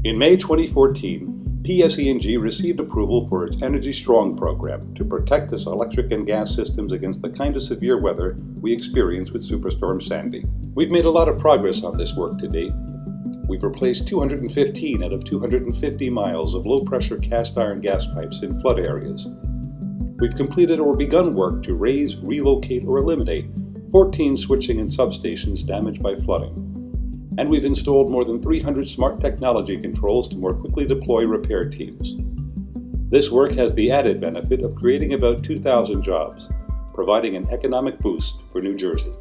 In May 2014, PSE&G received approval for its Energy Strong program to protect its electric and gas systems against the kind of severe weather we experienced with Superstorm Sandy. We've made a lot of progress on this work to date. We've replaced 215 out of 250 miles of low-pressure cast iron gas pipes in flood areas. We've completed or begun work to raise, relocate, or eliminate 14 switching and substations damaged by flooding. And we've installed more than 300 smart technology controls to more quickly deploy repair teams. This work has the added benefit of creating about 2,000 jobs, providing an economic boost for New Jersey.